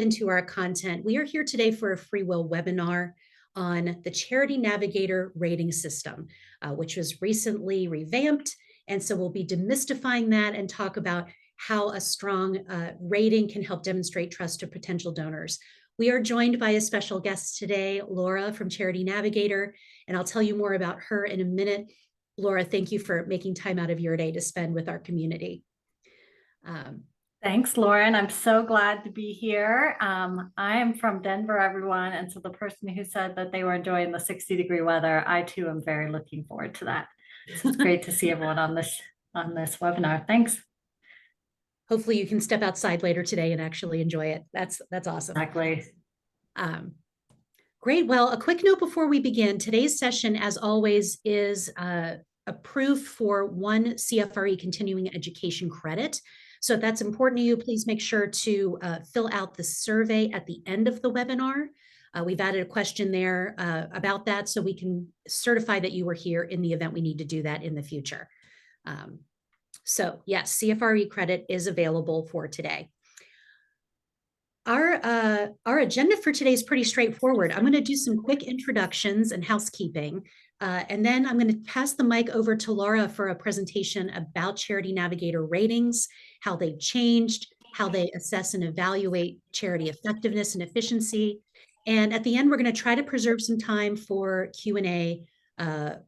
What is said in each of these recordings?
into our content, we are here today for a FreeWill webinar on the Charity Navigator rating system, which was recently revamped. And so we'll be demystifying that and talk about how a strong rating can help demonstrate trust to potential donors. We are joined by a special guest today, Laura from Charity Navigator, and I'll tell you more about her in a minute. Laura, thank you for making time out of your day to spend with our community. Thanks, Lauren. I'm so glad to be here. I am from Denver, everyone. And so the person who said that they were enjoying the 60-degree weather, I too am very looking forward to that. So it's great to see everyone on this webinar. Thanks. Hopefully you can step outside later today and actually enjoy it. That's awesome. Exactly. Great. Well, a quick note before we begin. Today's session, as always, is approved for 1 CFRE continuing education credit. So if that's important to you, please make sure to fill out the survey at the end of the webinar. We've added a question there about that so we can certify that you were here in the event we need to do that in the future. So yes, CFRE credit is available for today. Our agenda for today is pretty straightforward. I'm going to do some quick introductions and housekeeping, and then I'm going to pass the mic over to Laura for a presentation about Charity Navigator ratings, how they've changed, how they assess and evaluate charity effectiveness and efficiency. And at the end, we're going to try to preserve some time for Q&A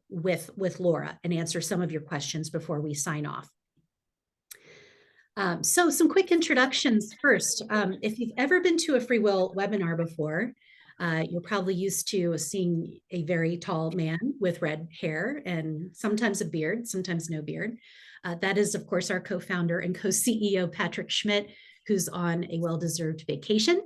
with Laura and answer some of your questions before we sign off. So some quick introductions first. If you've ever been to a FreeWill webinar before, you're probably used to seeing a very tall man with red hair and sometimes a beard, sometimes no beard. That is, of course, our co-founder and co-CEO, Patrick Schmidt, who's on a well-deserved vacation.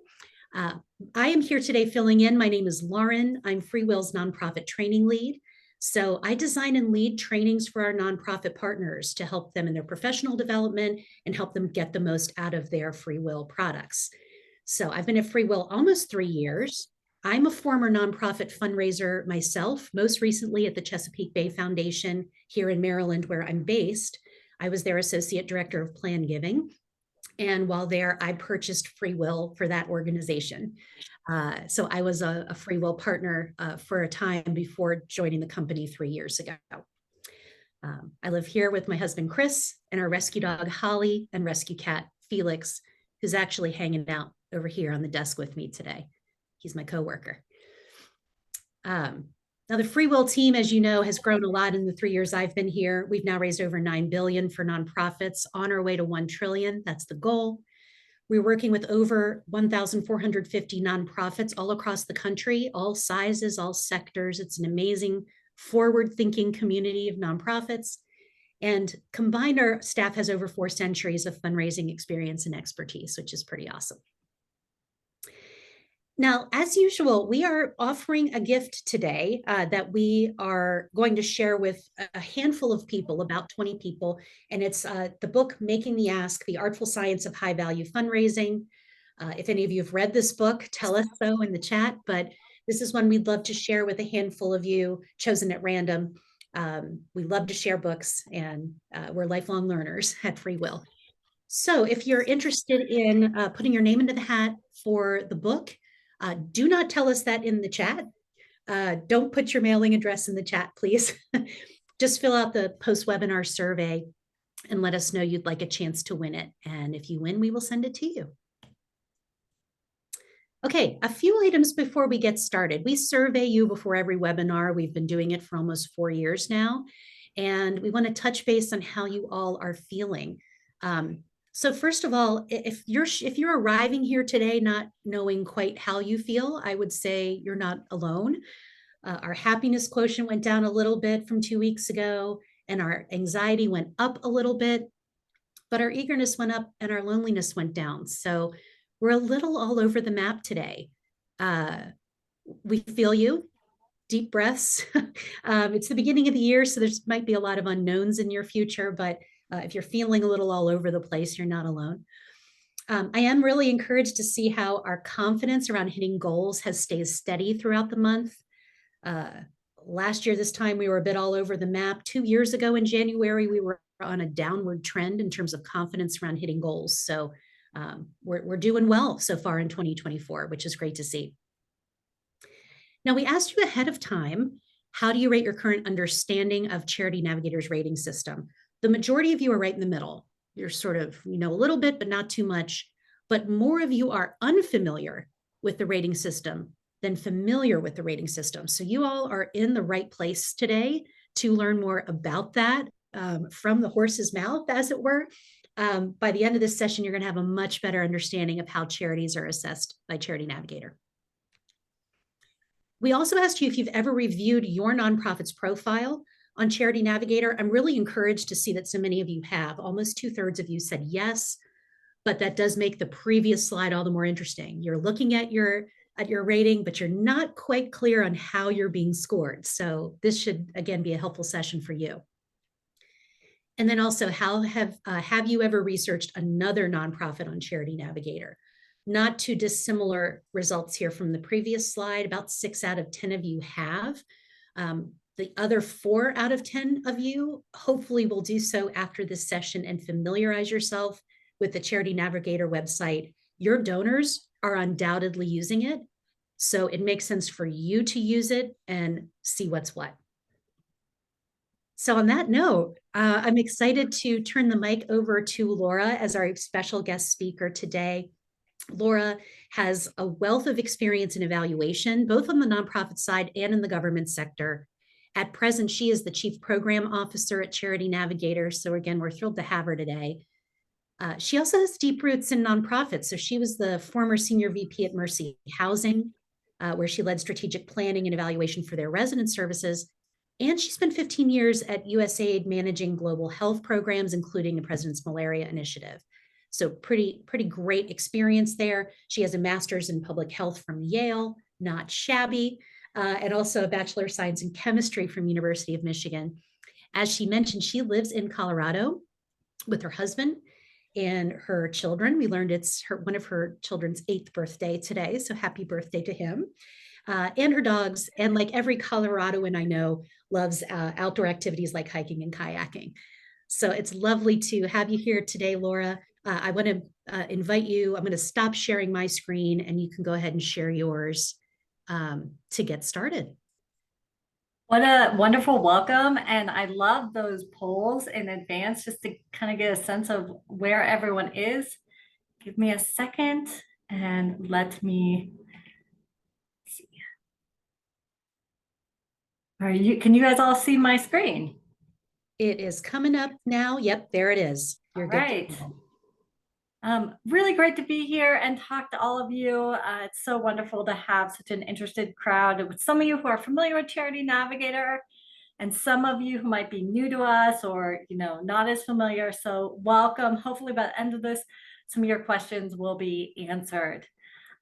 I am here today filling in. My name is Lauren. I'm FreeWill's nonprofit training lead. So I design and lead trainings for our nonprofit partners to help them in their professional development and help them get the most out of their FreeWill products. So I've been at FreeWill almost 3 years. I'm a former nonprofit fundraiser myself, most recently at the Chesapeake Bay Foundation here in Maryland, where I'm based. I was their associate director of plan giving. And while there, I purchased FreeWill for that organization. So I was a FreeWill partner for a time before joining the company 3 years ago. I live here with my husband, Chris, and our rescue dog, Holly, and rescue cat, Felix, who's actually hanging out over here on the desk with me today. He's my coworker. Now, the FreeWill team, as you know, has grown a lot in the 3 years I've been here. We've now raised over $9 billion for nonprofits, on our way to $1 trillion. That's the goal. We're working with over 1,450 nonprofits all across the country, all sizes, all sectors. It's an amazing, forward-thinking community of nonprofits. And combined, our staff has over 4 centuries of fundraising experience and expertise, which is pretty awesome. Now, as usual, we are offering a gift today that we are going to share with a handful of people, about 20 people, and it's the book, Making the Ask, The Artful Science of High Value Fundraising. If any of you have read this book, tell us so in the chat, but this is one we'd love to share with a handful of you, chosen at random. We love to share books, and we're lifelong learners at FreeWill. So if you're interested in putting your name into the hat for the book, do not tell us that in the chat. Don't put your mailing address in the chat, please. Just fill out the post-webinar survey and let us know you'd like a chance to win it. And if you win, we will send it to you. Okay, a few items before we get started. We survey you before every webinar. We've been doing it for almost 4 years now. And we want to touch base on how you all are feeling. So first of all, if you're arriving here today not knowing quite how you feel, I would say you're not alone. Our happiness quotient went down a little bit from 2 weeks ago, and our anxiety went up a little bit, but our eagerness went up and our loneliness went down. So we're a little all over the map today. We feel you. Deep breaths. It's the beginning of the year, so there's might be a lot of unknowns in your future, but if you're feeling a little all over the place, you're not alone. I am really encouraged to see how our confidence around hitting goals has stayed steady throughout the month. Last year, this time, we were a bit all over the map. 2 years ago in January, we were on a downward trend in terms of confidence around hitting goals. So we're doing well so far in 2024, which is great to see. Now, we asked you ahead of time, how do you rate your current understanding of Charity Navigator's rating system? The majority of you are right in the middle. You're sort of, you know, a little bit, but not too much. But more of you are unfamiliar with the rating system than familiar with the rating system. So you all are in the right place today to learn more about that from the horse's mouth, as it were. By the end of this session, you're going to have a much better understanding of how charities are assessed by Charity Navigator. We also asked you if you've ever reviewed your nonprofit's profile on Charity Navigator. I'm really encouraged to see that so many of you have. Almost 2/3 of you said yes, but that does make the previous slide all the more interesting. You're looking at your rating, but you're not quite clear on how you're being scored. So this should, again, be a helpful session for you. And then also, how have you ever researched another nonprofit on Charity Navigator? Not too dissimilar results here from the previous slide. About 6 out of 10 of you have. The other 4 out of 10 of you hopefully will do so after this session and familiarize yourself with the Charity Navigator website. Your donors are undoubtedly using it, so it makes sense for you to use it and see what's what. So on that note, I'm excited to turn the mic over to Laura as our special guest speaker today. Laura has a wealth of experience in evaluation, both on the nonprofit side and in the government sector. At present, she is the Chief Program Officer at Charity Navigator. So again, we're thrilled to have her today. She also has deep roots in nonprofits. So she was the former Senior VP at Mercy Housing, where she led strategic planning and evaluation for their resident services. And she spent 15 years at USAID managing global health programs, including the President's Malaria Initiative. So pretty great experience there. She has a master's in public health from Yale, not shabby, and also a Bachelor of Science in Chemistry from University of Michigan. As she mentioned, she lives in Colorado with her husband and her children. We learned it's one of her children's 8th birthday today, so happy birthday to him. And her dogs, and like every Coloradoan I know, loves outdoor activities like hiking and kayaking. So it's lovely to have you here today, Laura. I want to invite you. I'm going to stop sharing my screen and you can go ahead and share yours to get started. What a wonderful welcome. And I love those polls in advance just to kind of get a sense of where everyone is. Give me a second and let me see. Can you guys all see my screen? It is coming up now. Yep, there it is. You're all right. Really great to be here and talk to all of you. It's so wonderful to have such an interested crowd with some of you who are familiar with Charity Navigator and some of you who might be new to us or, you know, not as familiar. So welcome. Hopefully by the end of this, some of your questions will be answered.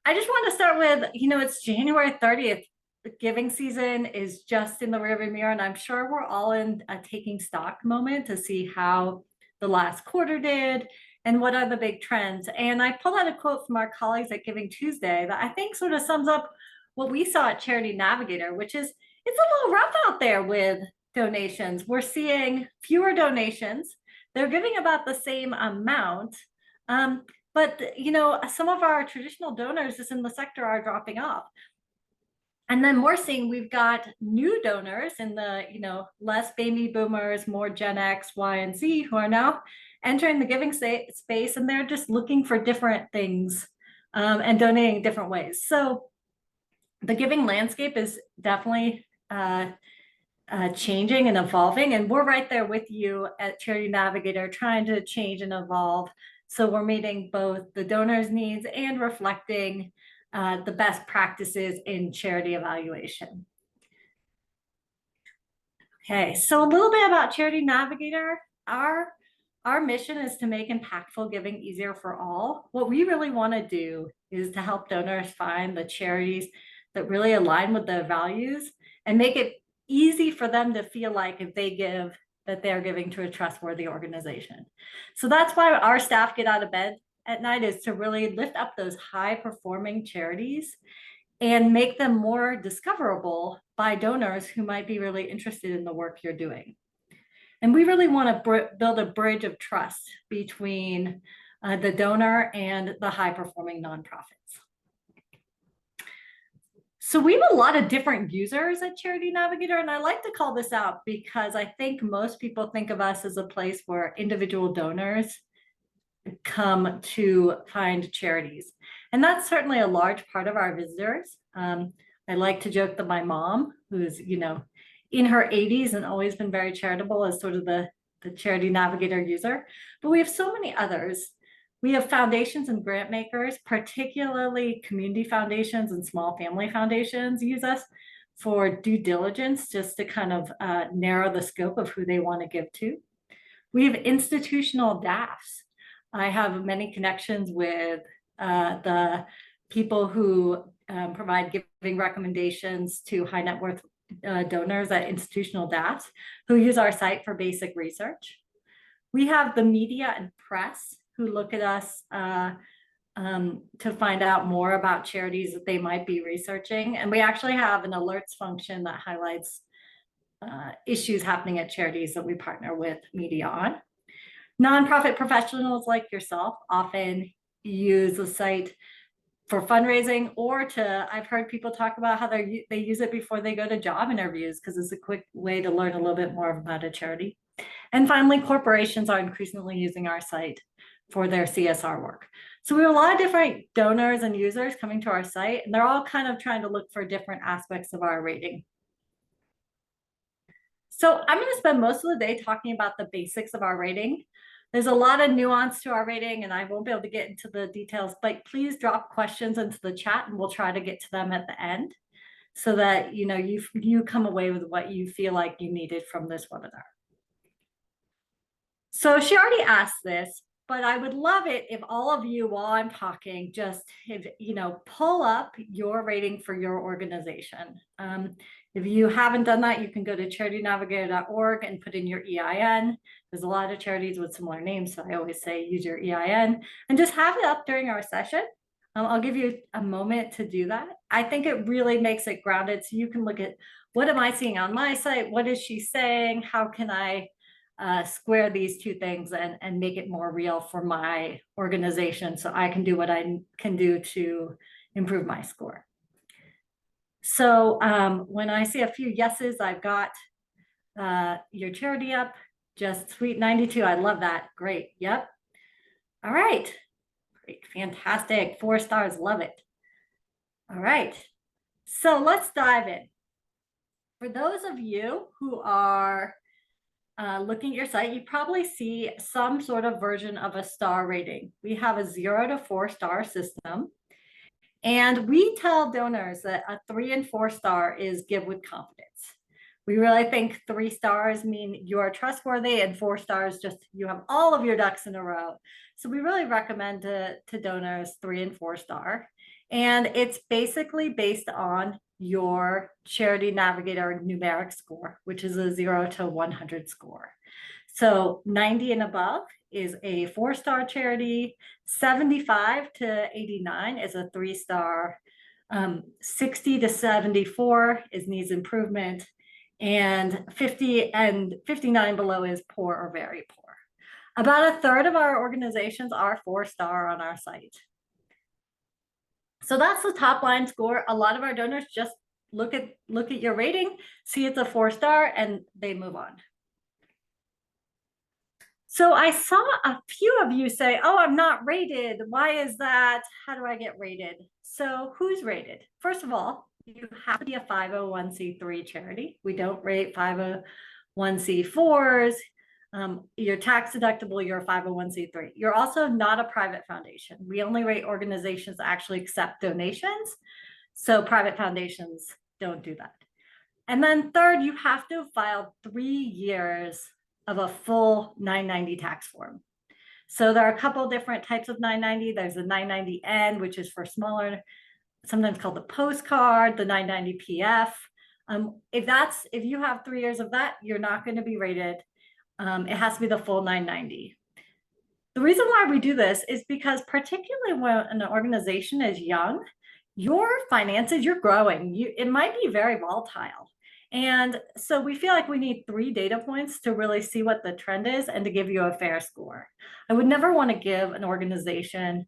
I just want to start with, you know, it's January 30th. The giving season is just in the rearview mirror, and I'm sure we're all in a taking stock moment to see how the last quarter did and what are the big trends. And I pulled out a quote from our colleagues at Giving Tuesday that I think sort of sums up what we saw at Charity Navigator, which is it's a little rough out there with donations. We're seeing fewer donations. They're giving about the same amount. But, you know, some of our traditional donors just in the sector are dropping off. And then we're seeing we've got new donors in the, you know, less baby boomers, more Gen X, Y, and Z who are now entering the giving space, and they're just looking for different things and donating different ways. So the giving landscape is definitely changing and evolving, and we're right there with you at Charity Navigator trying to change and evolve. So we're meeting both the donors' needs and reflecting the best practices in charity evaluation. Okay, so a little bit about Charity Navigator. Our mission is to make impactful giving easier for all. What we really want to do is to help donors find the charities that really align with their values and make it easy for them to feel like if they give, that they're giving to a trustworthy organization. So that's why our staff get out of bed at night, is to really lift up those high-performing charities and make them more discoverable by donors who might be really interested in the work you're doing. And we really want to build a bridge of trust between the donor, and the high-performing nonprofits. So we have a lot of different users at Charity Navigator, and I like to call this out because I think most people think of us as a place where individual donors come to find charities. And that's certainly a large part of our visitors. I like to joke that my mom, who's, in her 80s and always been very charitable, is sort of the Charity Navigator user. But we have so many others. We have foundations and grant makers, particularly community foundations and small family foundations use us for due diligence, just to kind of narrow the scope of who they want to give to. We have institutional DAFs. I have many connections with the people who provide giving recommendations to high net worth donors at institutional DAFs who use our site for basic research. We have the media and press who look at us to find out more about charities that they might be researching. And we actually have an alerts function that highlights issues happening at charities that we partner with media on. Nonprofit professionals like yourself often use the site for fundraising, or I've heard people talk about how they use it before they go to job interviews because it's a quick way to learn a little bit more about a charity. And finally, corporations are increasingly using our site for their CSR work. So we have a lot of different donors and users coming to our site, and they're all kind of trying to look for different aspects of our rating. So I'm going to spend most of the day talking about the basics of our rating. There's a lot of nuance to our rating, and I won't be able to get into the details, but please drop questions into the chat and we'll try to get to them at the end so that you come away with what you feel like you needed from this webinar. So she already asked this, but I would love it if all of you, while I'm talking, just pull up your rating for your organization. If you haven't done that, you can go to charitynavigator.org and put in your EIN. There's a lot of charities with similar names, so I always say use your EIN and just have it up during our session. I'll give you a moment to do that. I think it really makes it grounded, so you can look at what am I seeing on my site? What is she saying? How can I square these two things and make it more real for my organization so I can do what I can do to improve my score. So when I see a few yeses, I've got your charity up, just sweet 92. I love that. Great. Yep. All right. Great. Fantastic. 4 stars. Love it. All right. So let's dive in. For those of you who are looking at your site, you probably see some sort of version of a star rating. We have a 0 to 4 star system. And we tell donors that a 3 and 4 star is give with confidence. We really think 3 stars mean you are trustworthy, and 4 stars just you have all of your ducks in a row. So we really recommend to donors 3 and 4 star. And it's basically based on your Charity Navigator numeric score, which is a 0 to 100 score. So 90 and above is a 4-star charity, 75 to 89 is a 3-star, 60 to 74 is needs improvement, and 50 and 59 below is poor or very poor. About a third of our organizations are 4-star on our site. So that's the top line score. A lot of our donors just look at your rating, see it's a 4-star, and they move on. So I saw a few of you say, oh, I'm not rated. Why is that? How do I get rated? So who's rated? First of all, you have to be a 501c3 charity. We don't rate 501c4s. You're tax deductible, you're a 501c3. You're also not a private foundation. We only rate organizations that actually accept donations. So private foundations don't do that. And then third, you have to have filed 3 years of a full 990 tax form. So there are a couple different types of 990. There's the 990N, which is for smaller, sometimes called the postcard, the 990PF. If you have 3 years of that, you're not going to be rated. It has to be the full 990. The reason why we do this is because particularly when an organization is young, your finances, you're growing. It might be very volatile. And so we feel like we need 3 data points to really see what the trend is and to give you a fair score. I would never want to give an organization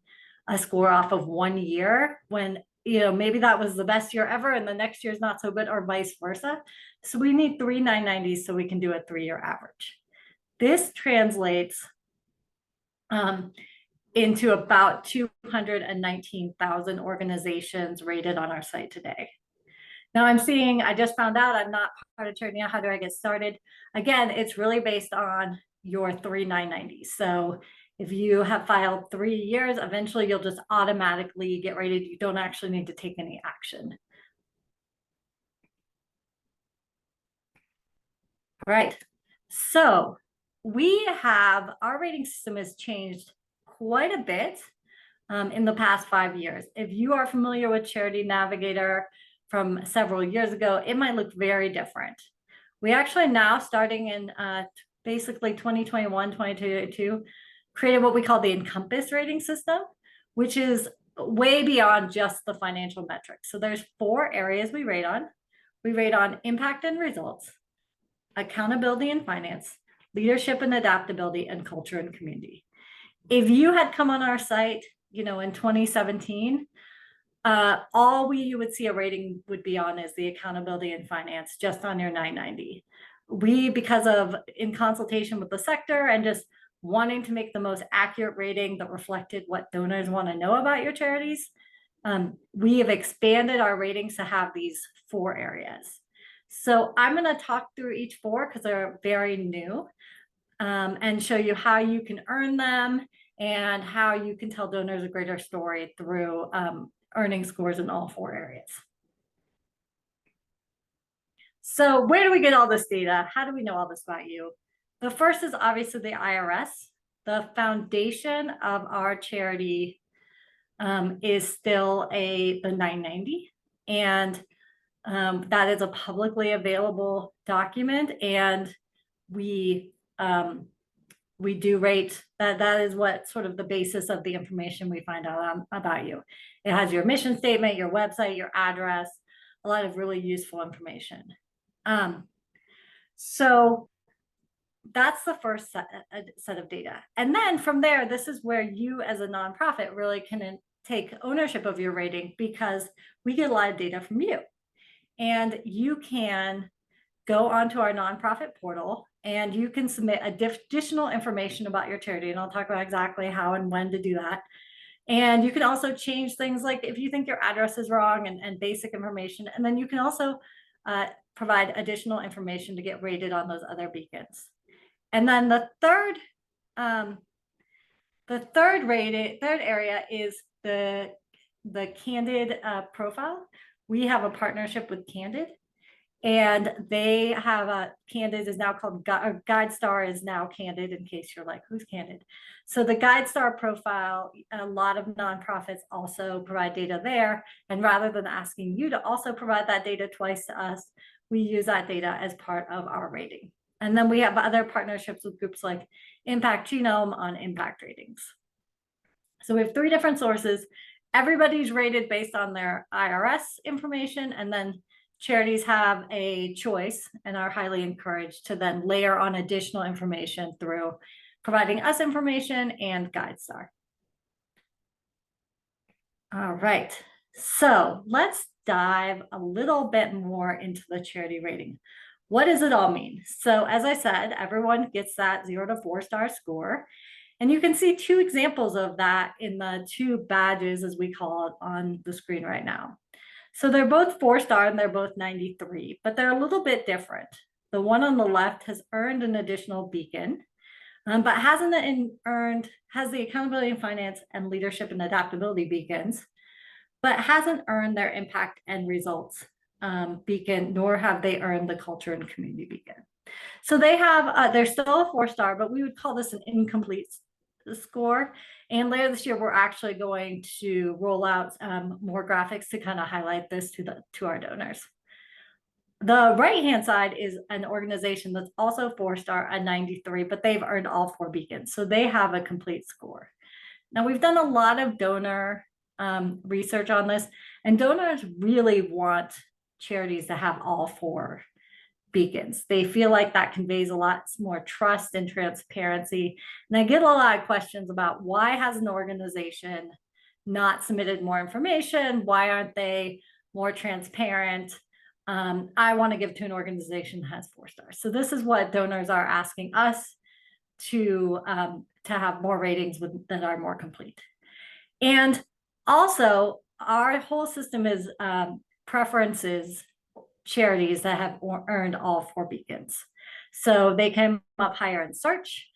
a score off of 1 year when, you know, maybe that was the best year ever and the next year is not so good, or vice versa. So we need 3 990s so we can do a 3-year average. This translates into about 219,000 organizations rated on our site today. Now I'm seeing, I just found out I'm not part of Charity Now. How do I get started? Again, it's really based on your 3 990s. So if you have filed 3 years, eventually you'll just automatically get rated. You don't actually need to take any action. All right. So our rating system has changed quite a bit in the past 5 years. If you are familiar with Charity Navigator from several years ago, it might look very different. We actually now, starting in basically 2021, 2022, created what we call the Encompass rating system, which is way beyond just the financial metrics. So there's 4 areas we rate on. We rate on impact and results, accountability and finance, leadership and adaptability, and culture and community. If you had come on our site, you know, in 2017, all you would see a rating would be on is the accountability and finance, just on your 990. We, because of in consultation with the sector and just wanting to make the most accurate rating that reflected what donors want to know about your charities, we have expanded our ratings to have these 4 areas. So I'm going to talk through each 4 because they're very new, and show you how you can earn them and how you can tell donors a greater story through earning scores in all 4 areas. So where do we get all this data? How do we know all this about you? The first is obviously the IRS. The foundation of our charity is still the 990, and that is a publicly available document, and we do rate that. That is what sort of the basis of the information we find out about you. It has your mission statement, your website, your address, a lot of really useful information. So that's the first set of data. And then from there, this is where you as a nonprofit really can take ownership of your rating, because we get a lot of data from you. And you can go onto our nonprofit portal and you can submit additional information about your charity. And I'll talk about exactly how and when to do that. And you can also change things like if you think your address is wrong, and basic information. And then you can also provide additional information to get rated on those other beacons. And then the third area is the Candid profile. We have a partnership with Candid, and they have Candid is now called GuideStar is now Candid, in case you're like, who's Candid? So the GuideStar profile, a lot of nonprofits also provide data there. And rather than asking you to also provide that data twice to us, we use that data as part of our rating. And then we have other partnerships with groups like Impact Genome on impact ratings. So we have 3 different sources. Everybody's rated based on their IRS information, and then charities have a choice and are highly encouraged to then layer on additional information through providing us information and GuideStar. All right, so let's dive a little bit more into the charity rating. What does it all mean? So as I said, everyone gets that 0 to 4-star score. And you can see 2 examples of that in the 2 badges, as we call it, on the screen right now. So they're both 4-star and they're both 93, but they're a little bit different. The one on the left has earned an additional beacon, but has the accountability and finance and leadership and adaptability beacons, but hasn't earned their impact and results beacon, nor have they earned the culture and community beacon. So they have, they're still a 4-star, but we would call this an incomplete score. And later this year, we're actually going to roll out more graphics to kind of highlight this to our donors. The right-hand side is an organization that's also 4-star at 93, but they've earned all 4 beacons. So they have a complete score. Now, we've done a lot of donor research on this, and donors really want charities to have all 4 beacons. They feel like that conveys a lot more trust and transparency. And I get a lot of questions about why has an organization not submitted more information? Why aren't they more transparent? I want to give to an organization that has 4 stars. So this is what donors are asking us to have more ratings that are more complete. And also, our whole system is preferences charities that have earned all 4 beacons. So they come up higher in search.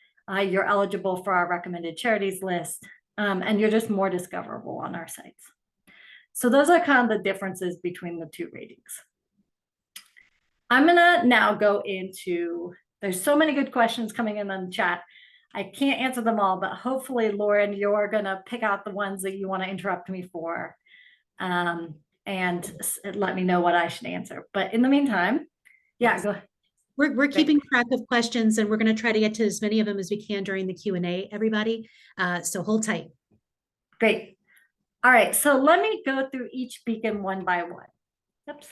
You're eligible for our recommended charities list, and you're just more discoverable on our sites. So those are kind of the differences between the 2 ratings. I'm gonna now go into, there's so many good questions coming in on the chat. I can't answer them all, but hopefully, Lauren, you're gonna pick out the ones that you want to interrupt me for, and let me know what I should answer. But in the meantime, yeah, go ahead. We're keeping track of questions, and we're going to try to get to as many of them as we can during the Q&A, everybody. So hold tight. Great. All right, so let me go through each beacon one by one. Oops.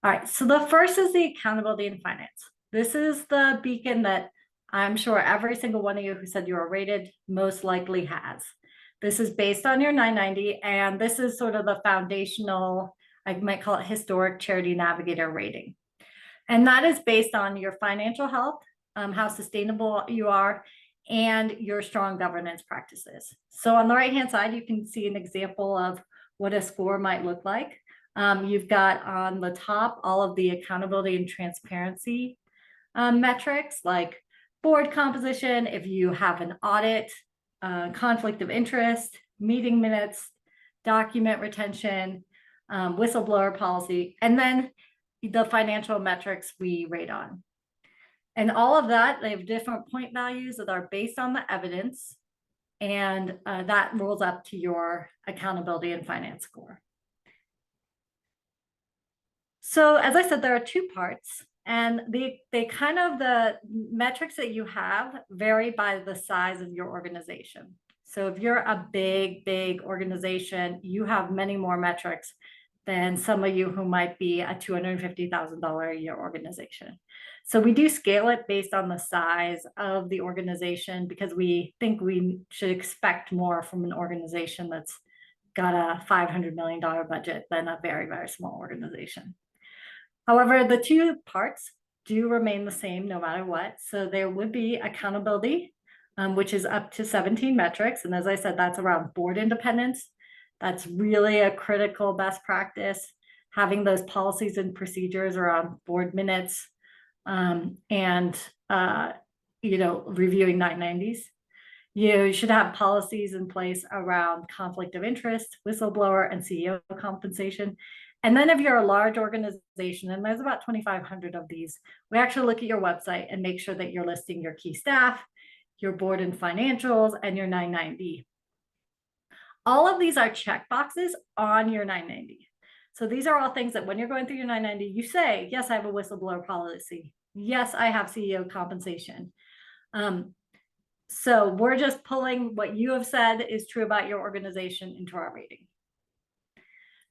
All right, so the first is the accountability and finance. This is the beacon that I'm sure every single one of you who said you were rated most likely has. This is based on your 990, and this is sort of the foundational, I might call it historic Charity Navigator rating. And that is based on your financial health, how sustainable you are, and your strong governance practices. So on the right-hand side, you can see an example of what a score might look like. You've got on the top all of the accountability and transparency metrics, like board composition, if you have an audit, conflict of interest, meeting minutes, document retention, whistleblower policy, and then the financial metrics we rate on. And all of that, they have different point values that are based on the evidence, and that rolls up to your accountability and finance score. So as I said, there are 2 parts, and the metrics that you have vary by the size of your organization. So if you're a big organization, you have many more metrics than some of you who might be a $250,000 a year organization. So we do scale it based on the size of the organization, because we think we should expect more from an organization that's got a $500 million budget than a very, very small organization. However, the 2 parts do remain the same no matter what. So there would be accountability, which is up to 17 metrics. And as I said, that's around board independence. That's really a critical best practice, having those policies and procedures around board minutes, and reviewing 990s. You should have policies in place around conflict of interest, whistleblower, and CEO compensation. And then if you're a large organization, and there's about 2,500 of these, we actually look at your website and make sure that you're listing your key staff, your board and financials, and your 990. All of these are check boxes on your 990. So these are all things that when you're going through your 990, you say, yes, I have a whistleblower policy. Yes, I have CEO compensation. So we're just pulling what you have said is true about your organization into our rating.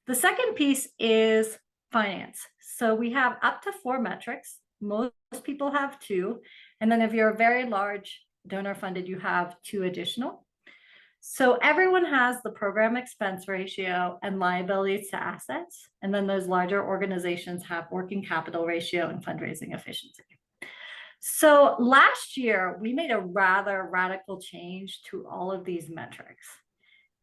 The second piece is finance. So we have up to 4 metrics. Most people have 2. And then if you're a very large donor funded, you have 2 additional. So everyone has the program expense ratio and liabilities to assets. And then those larger organizations have working capital ratio and fundraising efficiency. So last year, we made a rather radical change to all of these metrics,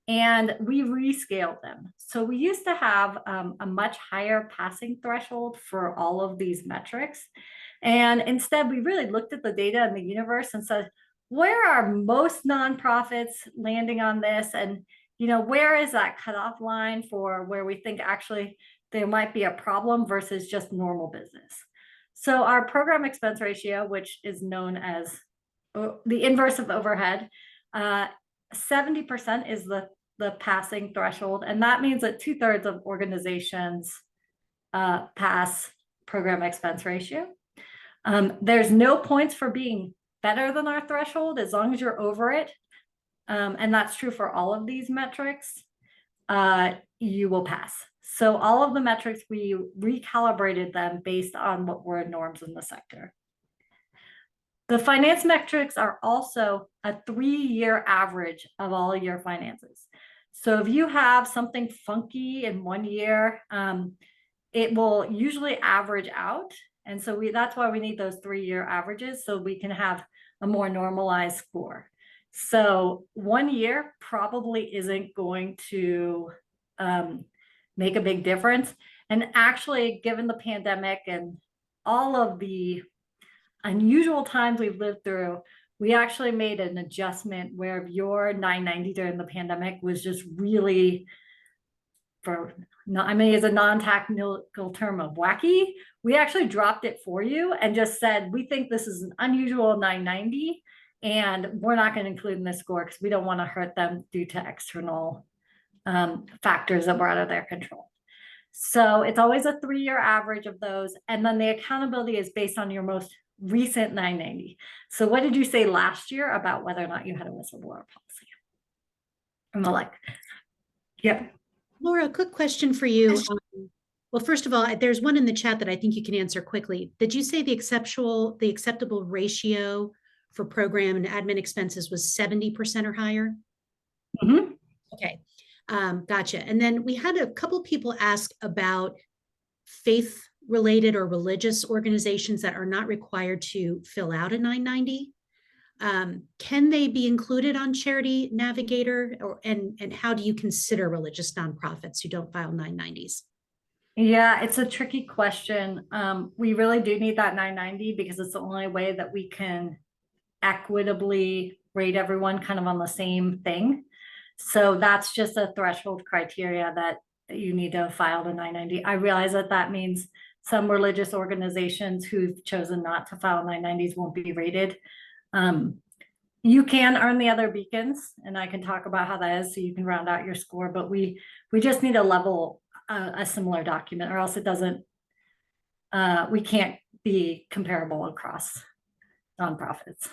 and we rescaled them. So we used to have a much higher passing threshold for all of these metrics. And instead, we really looked at the data in the universe and said, where are most nonprofits landing on this? And, where is that cutoff line for where we think actually there might be a problem versus just normal business? So our program expense ratio, which is known as the inverse of overhead, 70% is the passing threshold. And that means that 2/3 of organizations pass program expense ratio. There's no points for being better than our threshold as long as you're over it. And that's true for all of these metrics. you will pass. So all of the metrics, we recalibrated them based on what were norms in the sector. The finance metrics are also a 3-year average of all your finances. So if you have something funky in 1 year, it will usually average out. And so that's why we need those 3-year averages, so we can have a more normalized score. So 1 year probably isn't going to make a big difference. And actually, given the pandemic and all of the unusual times we've lived through, we actually made an adjustment where your 990 during the pandemic was just really, as a non-technical term of wacky, we actually dropped it for you and just said, we think this is an unusual 990 and we're not going to include in this score because we don't want to hurt them due to external factors that were out of their control. So it's always a 3-year average of those. And then the accountability is based on your most recent 990. So what did you say last year about whether or not you had a whistleblower policy? And they're like, yep. Laura, quick question for you. Well, first of all, there's one in the chat that I think you can answer quickly. Did you say the acceptable ratio for program and admin expenses was 70% or higher? Mm-hmm. Okay, gotcha. And then we had a couple people ask about faith-related or religious organizations that are not required to fill out a 990. Can they be included on Charity Navigator, and how do you consider religious nonprofits who don't file 990s? Yeah, it's a tricky question. We really do need that 990 because it's the only way that we can equitably rate everyone kind of on the same thing. So that's just a threshold criteria that you need to have filed a 990. I realize that that means some religious organizations who've chosen not to file 990s won't be rated. You can earn the other beacons, and I can talk about how that is so you can round out your score, but we just need a level, a similar document, or else it doesn't, we can't be comparable across nonprofits.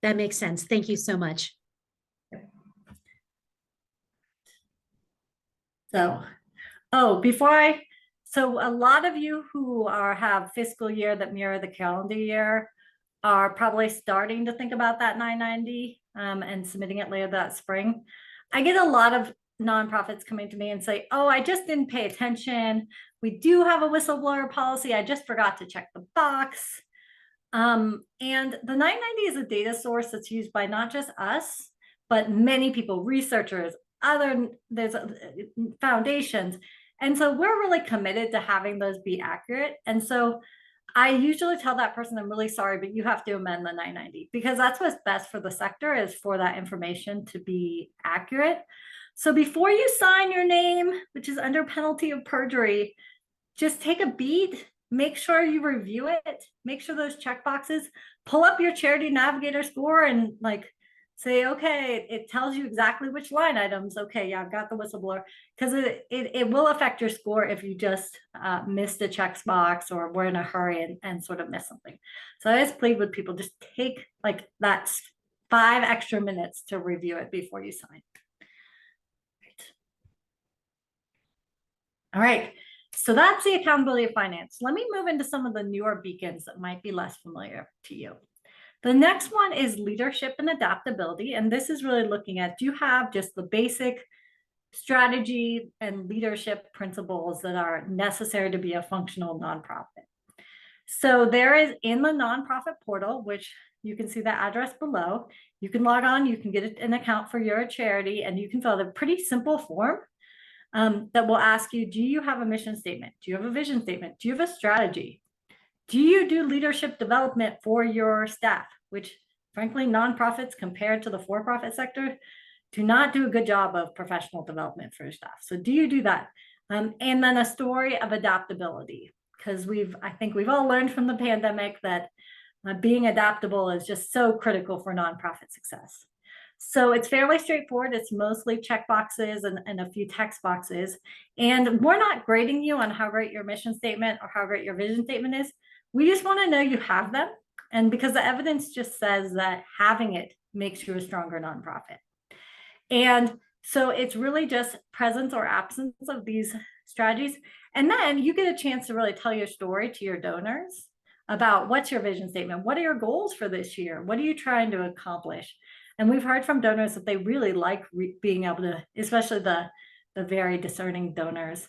That makes sense. Thank you so much. So, so a lot of you who have fiscal year that mirror the calendar year are probably starting to think about that 990 and submitting it later that spring. I get a lot of nonprofits coming to me and say, oh, I just didn't pay attention. We do have a whistleblower policy. I just forgot to check the box. And the 990 is a data source that's used by not just us, but many people, researchers, there's foundations. And so we're really committed to having those be accurate. And so I usually tell that person, I'm really sorry, but you have to amend the 990 because that's what's best for the sector, is for that information to be accurate. So before you sign your name, which is under penalty of perjury, just take a beat, make sure you review it, make sure those check boxes, pull up your Charity Navigator score and say, okay, it tells you exactly which line items. Okay, yeah, I've got the whistleblower, because it will affect your score if you just missed a check box or were in a hurry and sort of missed something. So I just plead with people, just take that 5 extra minutes to review it before you sign. All right, so that's the accountability of finance. Let me move into some of the newer beacons that might be less familiar to you. The next one is leadership and adaptability. And this is really looking at, do you have just the basic strategy and leadership principles that are necessary to be a functional nonprofit? So there is, in the nonprofit portal, which you can see the address below, you can log on, you can get an account for your charity, and you can fill out a pretty simple form that will ask you, do you have a mission statement? Do you have a vision statement? Do you have a strategy? Do you do leadership development for your staff? Which, frankly, nonprofits compared to the for-profit sector do not do a good job of professional development for your staff. So do you do that? And then a story of adaptability, because I think we've all learned from the pandemic that being adaptable is just so critical for nonprofit success. So it's fairly straightforward. It's mostly check boxes and a few text boxes. And we're not grading you on how great your mission statement or how great your vision statement is. We just want to know you have them. And because the evidence just says that having it makes you a stronger nonprofit. And So it's really just presence or absence of these strategies. And then you get a chance to really tell your story to your donors about what's your vision statement? What are your goals for this year? What are you trying to accomplish? And we've heard from donors that they really like being able to, especially the very discerning donors,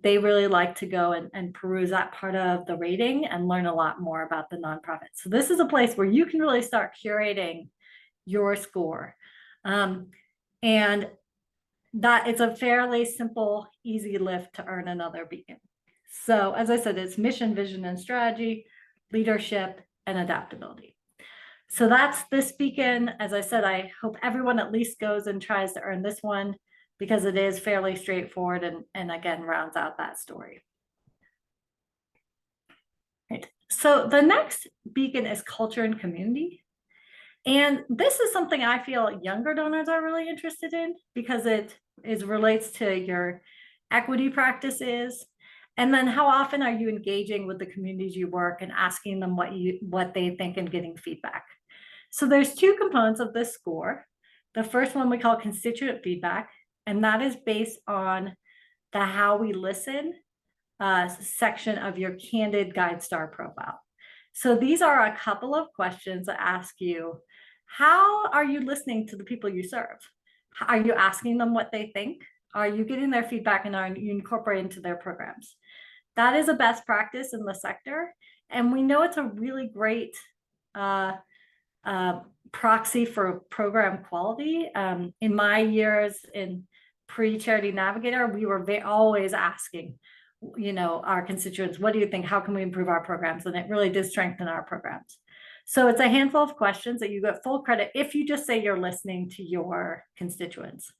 they really like to go and peruse that part of the rating and learn a lot more about the nonprofit. So this is a place where you can really start curating your score. And that it's a fairly simple, easy lift to earn another beacon. So as I said, it's mission, vision, and strategy, leadership, and adaptability. So that's this beacon. As I said, I hope everyone at least goes and tries to earn this one because it is fairly straightforward and again, rounds out that story. Right. So the next beacon is culture and community. And this is something I feel younger donors are really interested in because it relates to your equity practices. And then how often are you engaging with the communities you work and asking them what they think and getting feedback? So there's two components of this score. The first one we call constituent feedback, and that is based on the how we listen section of your candid GuideStar profile. So these are a couple of questions that ask you, how are you listening to the people you serve? Are you asking them what they think? Are you getting their feedback and are you incorporating into their programs? That is a best practice in the sector. And we know it's a really great proxy for program quality. In my years in pre-Charity Navigator, we were always asking, our constituents, what do you think? How can we improve our programs? And it really did strengthen our programs. So it's a handful of questions that you get full credit if you just say you're listening to your constituents.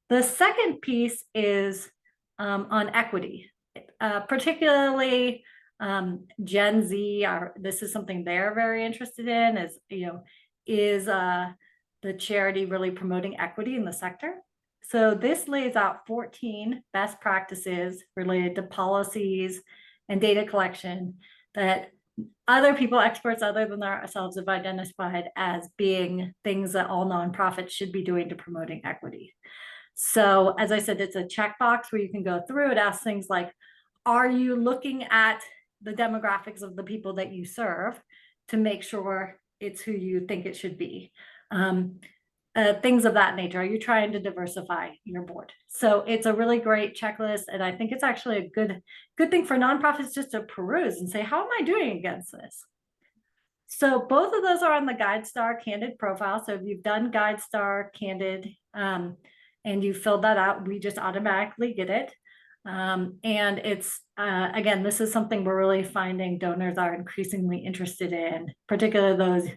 The second piece is on equity, particularly Gen Z. This is something they're very interested in. Is the charity really promoting equity in the sector? So this lays out 14 best practices related to policies and data collection that other people, experts other than ourselves, have identified as being things that all nonprofits should be doing to promoting equity. So as I said, it's a checkbox where you can go through it, ask things like, are you looking at the demographics of the people that you serve to make sure it's who you think it should be? Things of that nature. Are you trying to diversify your board? So it's a really great checklist. And I think it's actually a good thing for nonprofits just to peruse and say, how am I doing against this? So both of those are on the GuideStar Candid profile. So if you've done GuideStar Candid and you filled that out, we just automatically get it. And it's, again, this is something we're really finding donors are increasingly interested in, particularly those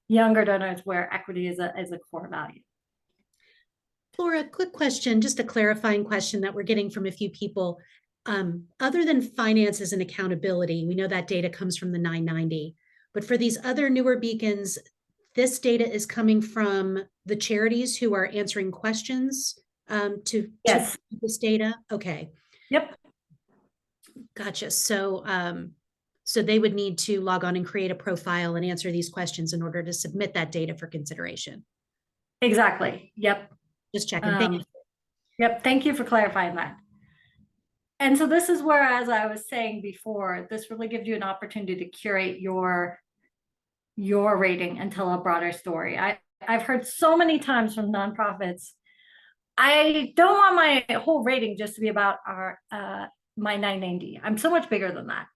younger donors where equity is a core value. Laura, quick question, just a clarifying question that we're getting from a few people. Other than finances and accountability, we know that data comes from the 990, but for these other newer beacons, this data is coming from the charities who are answering questions to this data? Okay. Yep. Gotcha. So they would need to log on and create a profile and answer these questions in order to submit that data for consideration. Exactly. Yep. Just checking. Thank you. Yep. Thank you for clarifying that. And so this is where, as I was saying before, this really gives you an opportunity to curate your rating and tell a broader story. I've heard so many times from nonprofits, I don't want my whole rating just to be about my 990. I'm so much bigger than that.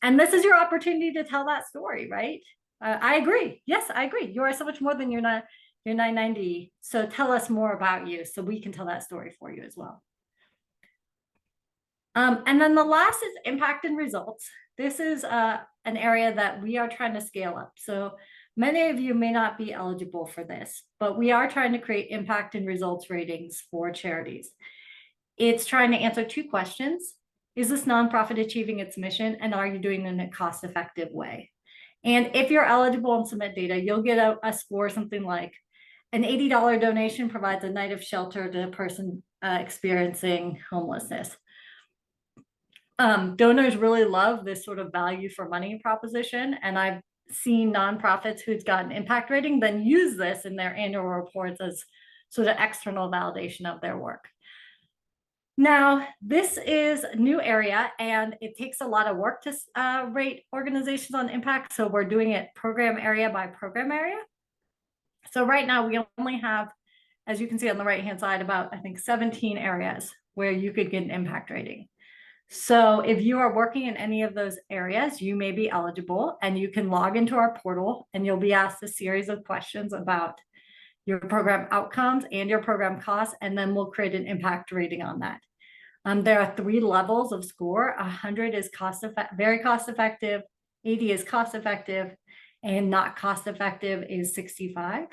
And this is your opportunity to tell that story, right? I agree. Yes, I agree. You are so much more than your 990. So tell us more about you so we can tell that story for you as well. And then the last is impact and results. This is an area that we are trying to scale up. So many of you may not be eligible for this, but we are trying to create impact and results ratings for charities. It's trying to answer two questions. Is this nonprofit achieving its mission, and are you doing it in a cost-effective way? And if you're eligible and submit data, you'll get a score something like an $80 donation provides a night of shelter to a person experiencing homelessness. Donors really love this sort of value for money proposition, and I've seen nonprofits who've gotten impact rating then use this in their annual reports as so the external validation of their work. Now, this is a new area and it takes a lot of work to rate organizations on impact. So we're doing it program area by program area. So right now we only have, as you can see on the right-hand side, about, I think, 17 areas where you could get an impact rating. So if you are working in any of those areas, you may be eligible, and you can log into our portal and you'll be asked a series of questions about your program outcomes and your program costs, and then we'll create an impact rating on that. There are 3 levels of score. 100 is very cost effective, 80 is cost effective, and not cost effective is 65.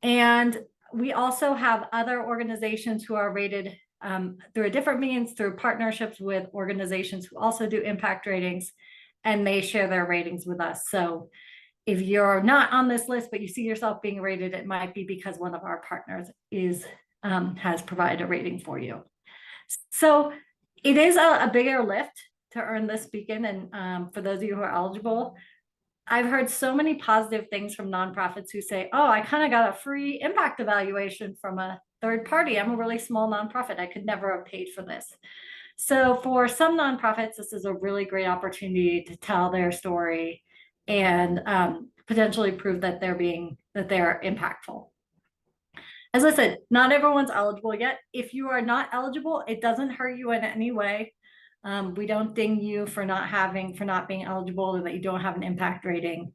And we also have other organizations who are rated through a different means, through partnerships with organizations who also do impact ratings, and they share their ratings with us. So if you're not on this list, but you see yourself being rated, it might be because one of our partners has provided a rating for you. So it is a bigger lift to earn this beacon. And for those of you who are eligible, I've heard so many positive things from nonprofits who say, oh, I kind of got a free impact evaluation from a third party. I'm a really small nonprofit. I could never have paid for this. So for some nonprofits, this is a really great opportunity to tell their story and potentially prove that they're impactful. As I said, not everyone's eligible yet. If you are not eligible, it doesn't hurt you in any way. We don't ding you for not being eligible, or that you don't have an impact rating.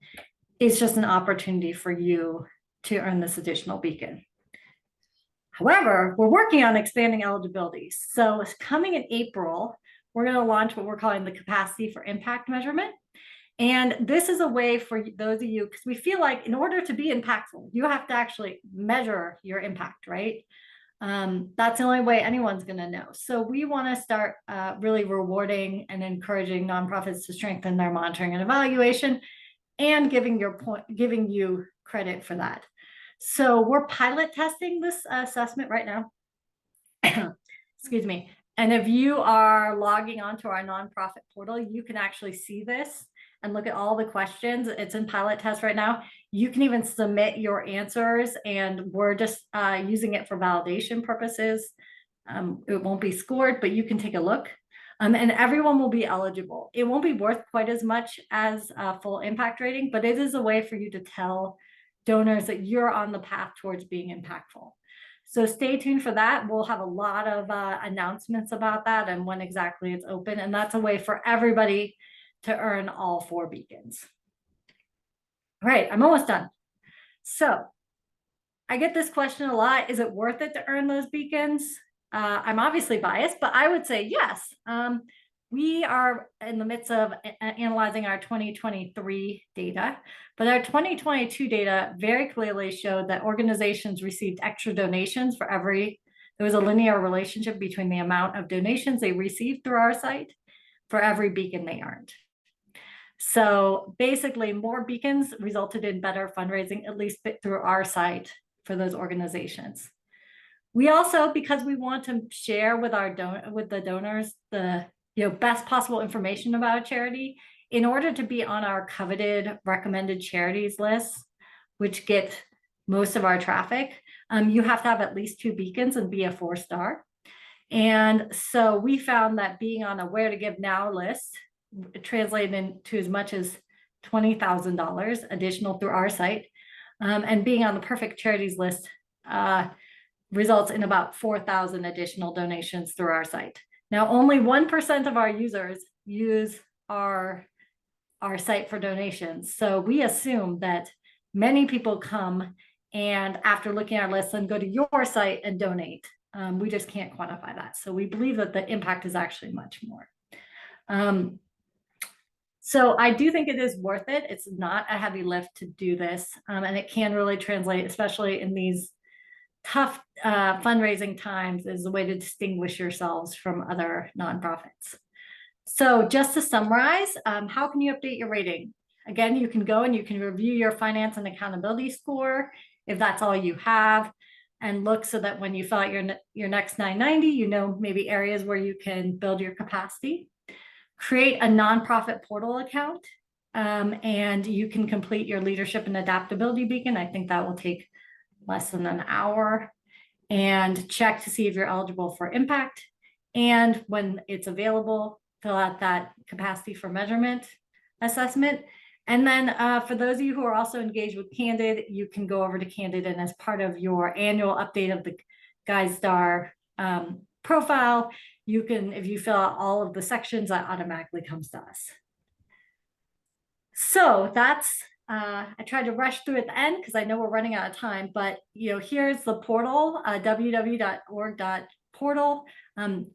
It's just an opportunity for you to earn this additional beacon. However, we're working on expanding eligibility. So coming in April, we're going to launch what we're calling the capacity for impact measurement. And this is a way for those of you, because we feel like in order to be impactful, you have to actually measure your impact, right? That's the only way anyone's going to know. So we want to start really rewarding and encouraging nonprofits to strengthen their monitoring and evaluation, and giving you credit for that. So we're pilot testing this assessment right now. Excuse me. And if you are logging onto our nonprofit portal, you can actually see this and look at all the questions. It's in pilot test right now. You can even submit your answers, and we're just using it for validation purposes. It won't be scored, but you can take a look. And everyone will be eligible. It won't be worth quite as much as a full impact rating, but it is a way for you to tell donors that you're on the path towards being impactful. So stay tuned for that. We'll have a lot of announcements about that and when exactly it's open. And that's a way for everybody to earn all 4 beacons. All right, I'm almost done. So I get this question a lot. Is it worth it to earn those beacons? I'm obviously biased, but I would say yes. We are in the midst of analyzing our 2023 data, but our 2022 data very clearly showed that organizations received extra donations for there was a linear relationship between the amount of donations they received through our site for every beacon they earned. So basically, more beacons resulted in better fundraising, at least through our site, for those organizations. We also, because we want to share with the donors the best possible information about a charity, in order to be on our coveted recommended charities list, which get most of our traffic, you have to have at least 2 beacons and be a 4-star. And so we found that being on a Where to Give Now list translated into as much as $20,000 additional through our site, and being on the Perfect Charities list results in about 4,000 additional donations through our site. Now, only 1% of our users use our site for donations. So we assume that many people come and after looking at our list and go to your site and donate. We just can't quantify that. So we believe that the impact is actually much more. So I do think it is worth it. It's not a heavy lift to do this. And it can really translate, especially in these tough fundraising times, as a way to distinguish yourselves from other nonprofits. So just to summarize, how can you update your rating? Again, you can go and you can review your finance and accountability score, if that's all you have, and look so that when you fill out your next 990, you know maybe areas where you can build your capacity. Create a nonprofit portal account, and you can complete your leadership and adaptability beacon. I think that will take less than an hour, and check to see if you're eligible for impact. And when it's available, fill out that capacity for measurement assessment. And then for those of you who are also engaged with Candid, you can go over to Candid, and as part of your annual update of the GuideStar profile, you can, if you fill out all of the sections, that automatically comes to us. So that's, I tried to rush through at the end because I know we're running out of time, but here's the portal, www.org.portal.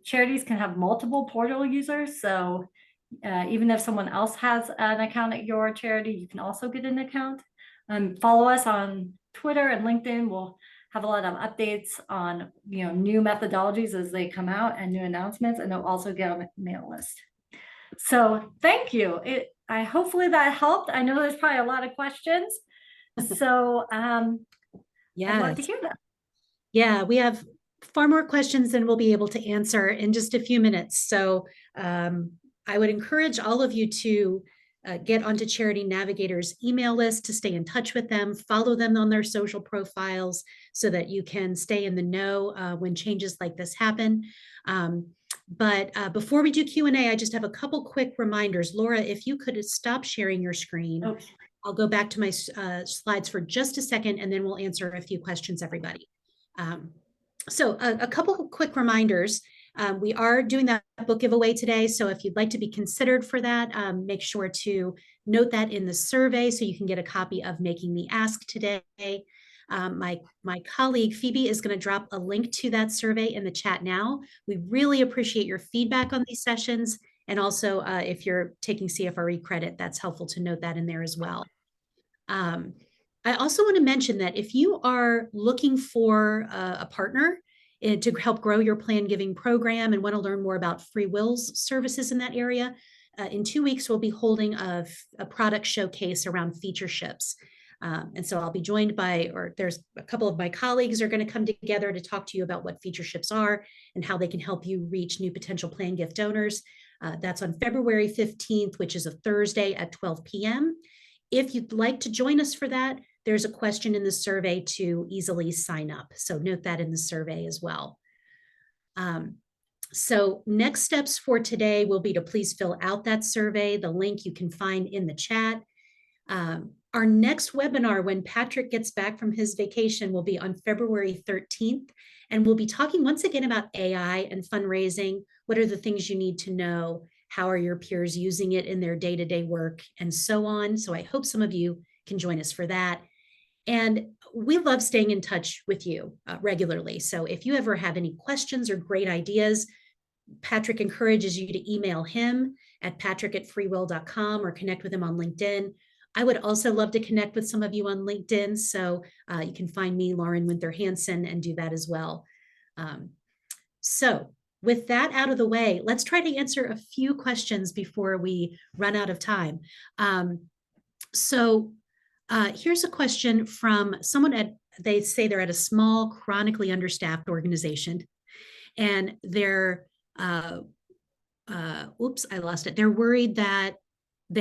Charities can have multiple portal users. So even if someone else has an account at your charity, you can also get an account. Follow us on Twitter and LinkedIn. We'll have a lot of updates on new methodologies as they come out and new announcements, and they'll also get on the mail list. So thank you. Hopefully that helped. I know there's probably a lot of questions. So yeah, I'd love to hear them. Yeah, we have far more questions than we'll be able to answer in just a few minutes. So I would encourage all of you to get onto Charity Navigator's email list to stay in touch with them, follow them on their social profiles so that you can stay in the know when changes like this happen. But before we do Q&A, I just have a couple quick reminders. Laura, if you could stop sharing your screen, Okay. I'll go back to my slides for just a second, and then we'll answer a few questions, everybody. So a couple of quick reminders. We are doing that book giveaway today. So if you'd like to be considered for that, make sure to note that in the survey so you can get a copy of Making the Ask today. My colleague Phoebe is going to drop a link to that survey in the chat now. We really appreciate your feedback on these sessions. And also if you're taking CFRE credit, that's helpful to note that in there as well. I also want to mention that if you are looking for a partner to help grow your plan giving program and want to learn more about FreeWill's services in that area, in 2 weeks, we'll be holding a product showcase around featureships. And so I'll be joined by, or there's a couple of my colleagues are going to come together to talk to you about what featureships are and how they can help you reach new potential plan gift donors. That's on February 15th, which is a Thursday at 12 p.m. If you'd like to join us for that, there's a question in the survey to easily sign up. So note that in the survey as well. So next steps for today will be to please fill out that survey. The link you can find in the chat. Our next webinar, when Patrick gets back from his vacation, will be on February 13th. And we'll be talking once again about AI and fundraising. What are the things you need to know? How are your peers using it in their day-to-day work and so on? So I hope some of you can join us for that. And we love staying in touch with you regularly. So if you ever have any questions or great ideas, Patrick encourages you to email him at patrick@freewill.com or connect with him on LinkedIn. I would also love to connect with some of you on LinkedIn. So you can find me, Lauren Winther-Hansen, and do that as well. So with that out of the way, let's try to answer a few questions before we run out of time. Here's a question from someone they say they're at a small, chronically understaffed organization, and they're, oops, I lost it. They're worried that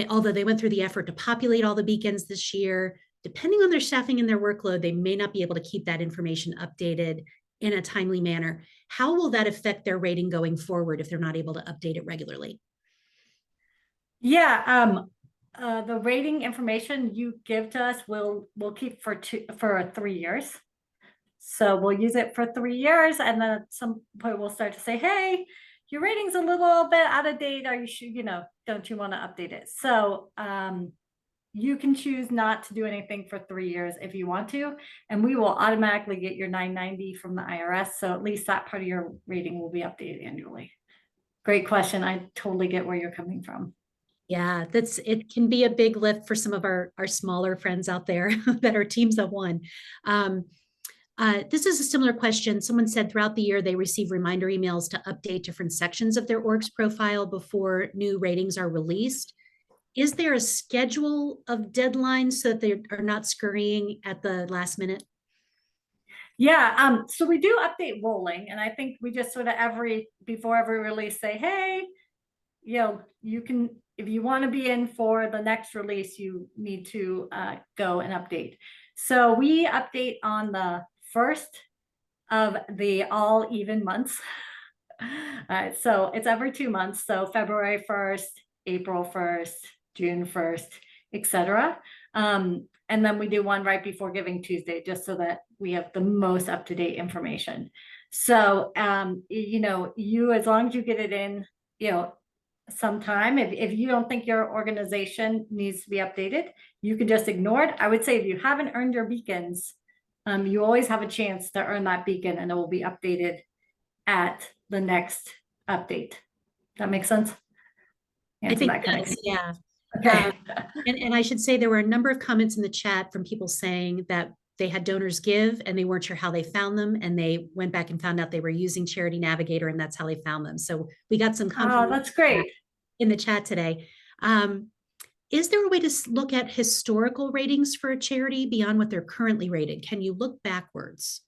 although they went through the effort to populate all the beacons this year, depending on their staffing and their workload, they may not be able to keep that information updated in a timely manner. How will that affect their rating going forward if they're not able to update it regularly? Yeah, the rating information you give to us, we'll keep for 3 years. So we'll use it for 3 years, and then at some point we'll start to say, hey, your rating's a little bit out of date. Are you sure, don't you want to update it? So you can choose not to do anything for 3 years if you want to, and we will automatically get your 990 from the IRS. So at least that part of your rating will be updated annually. Great question. I totally get where you're coming from. Yeah, it can be a big lift for some of our smaller friends out there that are teams of one. This is a similar question. Someone said throughout the year they receive reminder emails to update different sections of their org's profile before new ratings are released. Is there a schedule of deadlines so that they are not scurrying at the last minute? Yeah, so we do update rolling, and I think we just sort of before every release say, hey, you can, if you want to be in for the next release, you need to go and update. So we update on the first of the all even months. So it's every 2 months. So February 1st, April 1st, June 1st, etc. And then we do one right before Giving Tuesday, just so that we have the most up-to-date information. So, you, as long as you get it in, sometime, if you don't think your organization needs to be updated, you can just ignore it. I would say if you haven't earned your beacons, you always have a chance to earn that beacon, and it will be updated at the next update. That makes sense? I think that kind of yeah. Okay. And I should say there were a number of comments in the chat from people saying that they had donors give and they weren't sure how they found them, and they went back and found out they were using Charity Navigator, and that's how they found them. So we got some Oh, that's great. in the chat today. Is there a way to look at historical ratings for a charity beyond what they're currently rated? Can you look backwards?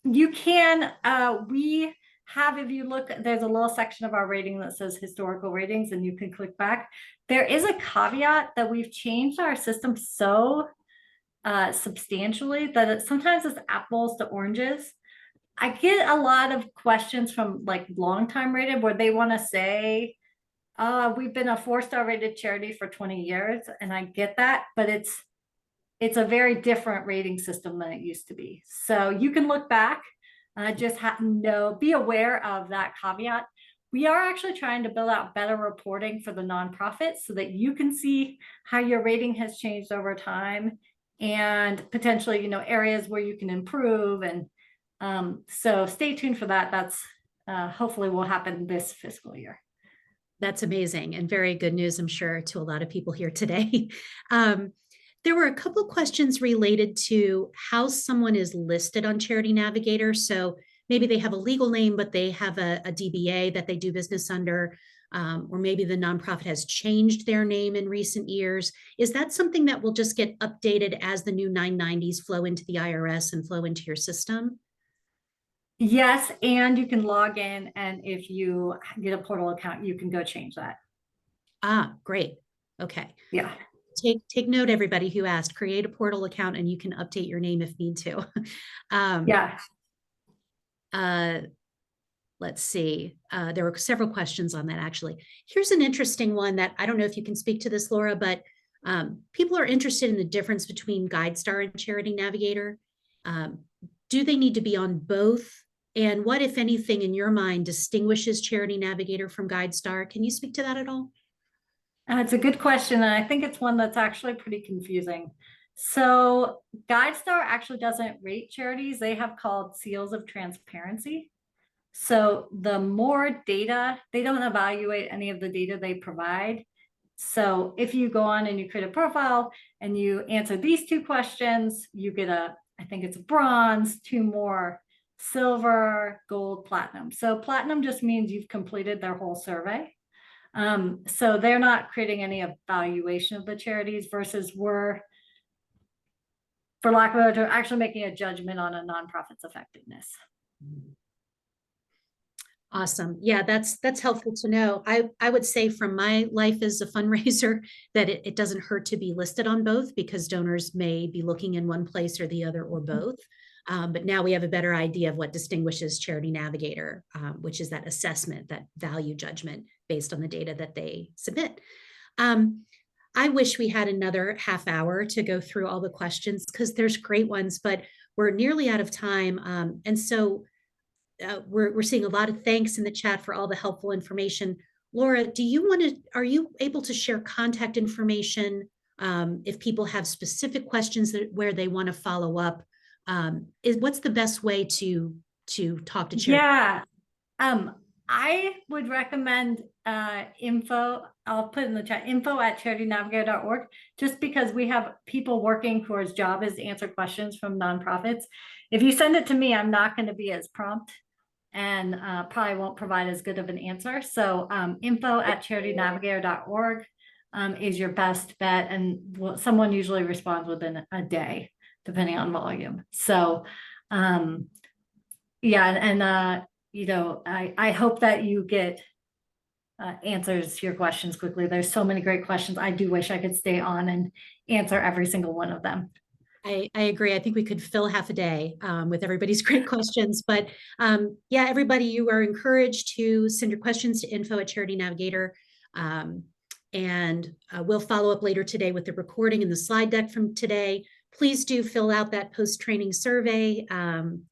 You can. We have, if you look, there's a little section of our rating that says historical ratings, and you can click back. There is a caveat that we've changed our system so substantially that sometimes it's apples to oranges. I get a lot of questions from like long-time rated where they want to say, we've been a 4-star rated charity for 20 years. And I get that, but it's a very different rating system than it used to be. So you can look back, just be aware of that caveat. We are actually trying to build out better reporting for the nonprofits so that you can see how your rating has changed over time, and potentially, areas where you can improve. And so stay tuned for that. That's hopefully will happen this fiscal year. That's amazing and very good news, I'm sure, to a lot of people here today. There were a couple of questions related to how someone is listed on Charity Navigator. So maybe they have a legal name, but they have a DBA that they do business under, or maybe the nonprofit has changed their name in recent years. Is that something that will just get updated as the new 990s flow into the IRS and flow into your system? Yes, and you can log in, and if you get a portal account, you can go change that. Ah, great. Okay. Yeah. Take note, everybody who asked, create a portal account and you can update your name if need to. Yeah. Let's see. There were several questions on that, actually. Here's an interesting one that I don't know if you can speak to this, Laura, but people are interested in the difference between GuideStar and Charity Navigator. Do they need to be on both? And what, if anything, in your mind, distinguishes Charity Navigator from GuideStar? Can you speak to that at all? It's a good question, and I think it's one that's actually pretty confusing. So GuideStar actually doesn't rate charities. They have called seals of transparency. So the more data, they don't evaluate any of the data they provide. So if you go on and you create a profile and you answer these 2 questions, you get I think it's a bronze, 2 more, silver, gold, platinum. So platinum just means you've completed their whole survey. So they're not creating any evaluation of the charities, versus we're, for lack of a better term, actually making a judgment on a nonprofit's effectiveness. Awesome. Yeah, that's helpful to know. I would say from my life as a fundraiser that it doesn't hurt to be listed on both, because donors may be looking in one place or the other, or both. But now we have a better idea of what distinguishes Charity Navigator, which is that assessment, that value judgment based on the data that they submit. I wish we had another half hour to go through all the questions, because there's great ones, but we're nearly out of time. And so we're seeing a lot of thanks in the chat for all the helpful information. Laura, are you able to share contact information if people have specific questions where they want to follow up? What's the best way to talk to Charity? Yeah, I would recommend info. I'll put in the chat, info@charitynavigator.org, just because we have people working whose job is to answer questions from nonprofits. If you send it to me, I'm not going to be as prompt, and probably won't provide as good of an answer. So info@charitynavigator.org is your best bet, and someone usually responds within a day, depending on volume. So yeah, and I hope that you get answers to your questions quickly. There's so many great questions. I do wish I could stay on and answer every single one of them. I agree. I think we could fill half a day with everybody's great questions. But yeah, everybody, you are encouraged to send your questions to info@Charity Navigator. And we'll follow up later today with the recording and the slide deck from today. Please do fill out that post-training survey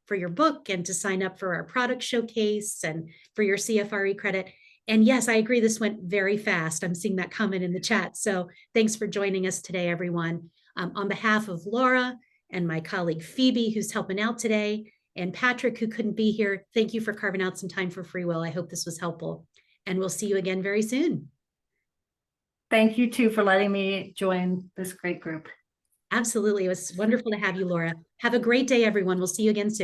for your book and to sign up for our product showcase and for your CFRE credit. And yes, I agree, this went very fast. I'm seeing that comment in the chat. So thanks for joining us today, everyone. On behalf of Laura and my colleague Phoebe, who's helping out today, and Patrick, who couldn't be here, thank you for carving out some time for FreeWill. I hope this was helpful. And we'll see you again very soon. Thank you too for letting me join this great group. Absolutely. It was wonderful to have you, Laura. Have a great day, everyone. We'll see you again soon.